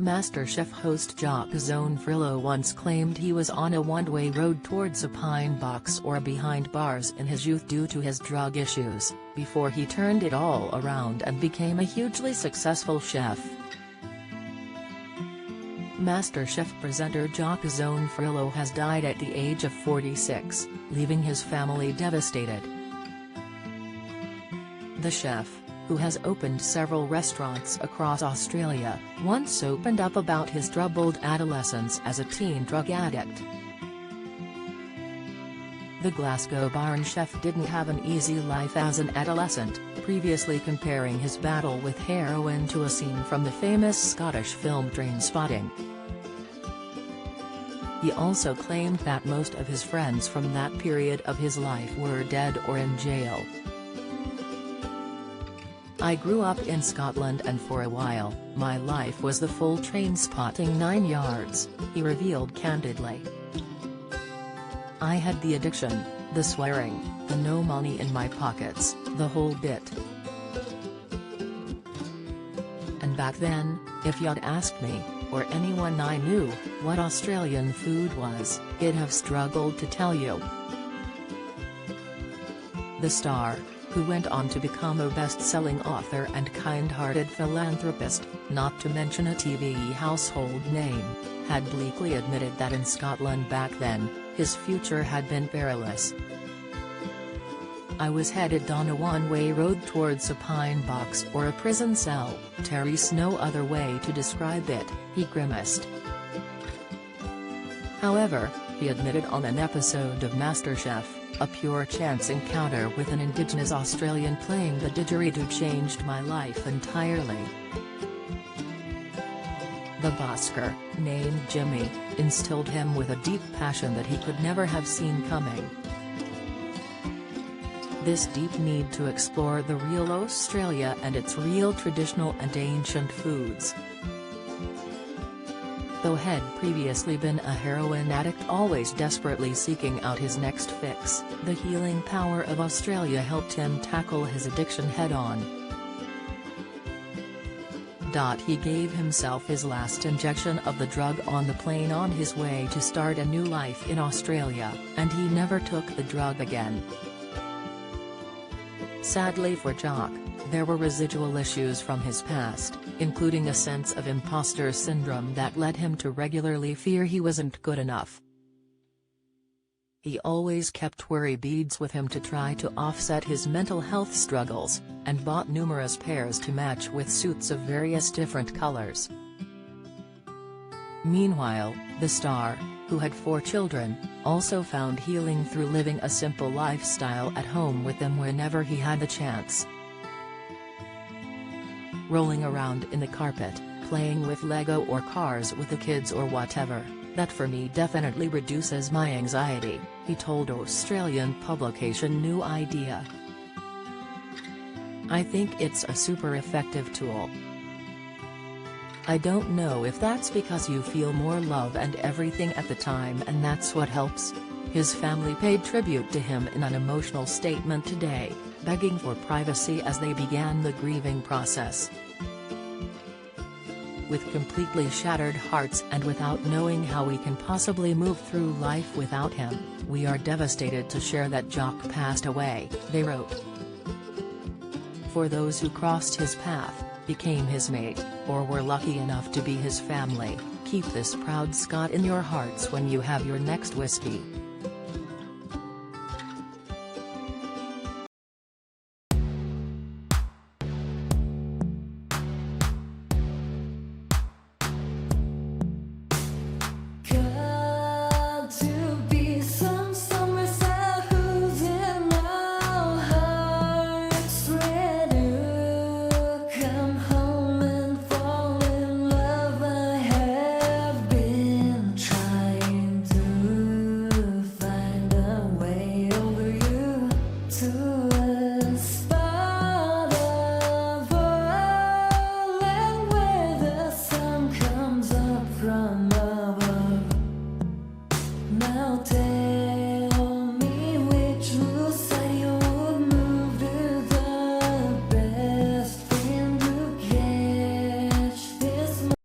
MasterChef host Jock Zonfrillo once claimed he was on a one-way road towards a pine box or behind bars in his youth due to his drug issues, before he turned it all around and became a hugely successful chef. MasterChef presenter Jock Zonfrillo has died at the age of 46, leaving his family devastated. The chef, who has opened several restaurants across Australia, once opened up about his troubled adolescence as a teen drug addict. The Glasgow-born chef didn't have an easy life as an adolescent, previously comparing his battle with heroin to a scene from the famous Scottish film Trainspotting. He also claimed that most of his friends from that period of his life were dead or in jail. "I grew up in Scotland and for a while, my life was the full Trainspotting 9 yards," he revealed candidly. "I had the addiction, the swearing, the no money in my pockets, the whole bit. And back then, if you'd asked me, or anyone I knew, what Australian food was, I'd have struggled to tell you." The star, who went on to become a best-selling author and kind-hearted philanthropist, not to mention a TV household name, had bleakly admitted that in Scotland back then, his future had been perilous. "I was headed on a one-way road towards a pine box or a prison cell, there's no other way to describe it," he grimaced. However, he admitted on an episode of MasterChef, "A pure chance encounter with an Indigenous Australian playing the didgeridoo changed my life entirely. The busker, named Jimmy, instilled him with a deep passion that he could never have seen coming. This deep need to explore the real Australia and its real traditional and ancient foods." Though had previously been a heroin addict always desperately seeking out his next fix, the healing power of Australia helped him tackle his addiction head-on. He gave himself his last injection of the drug on the plane on his way to start a new life in Australia, and he never took the drug again. Sadly for Jock, there were residual issues from his past, including a sense of imposter syndrome that led him to regularly fear he wasn't good enough. He always kept worry beads with him to try to offset his mental health struggles, and bought numerous pairs to match with suits of various different colors. Meanwhile, the star, who had 4 children, also found healing through living a simple lifestyle at home with them whenever he had the chance. "Rolling around in the carpet, playing with Lego or cars with the kids or whatever, that for me definitely reduces my anxiety," he told Australian publication New Idea. "I think it's a super effective tool. I don't know if that's because you feel more love and everything at the time and that's what helps." His family paid tribute to him in an emotional statement today, begging for privacy as they began the grieving process. "With completely shattered hearts and without knowing how we can possibly move through life without him, we are devastated to share that Jock passed away," they wrote. "For those who crossed his path, became his mate, or were lucky enough to be his family, keep this proud Scot in your hearts when you have your next whiskey."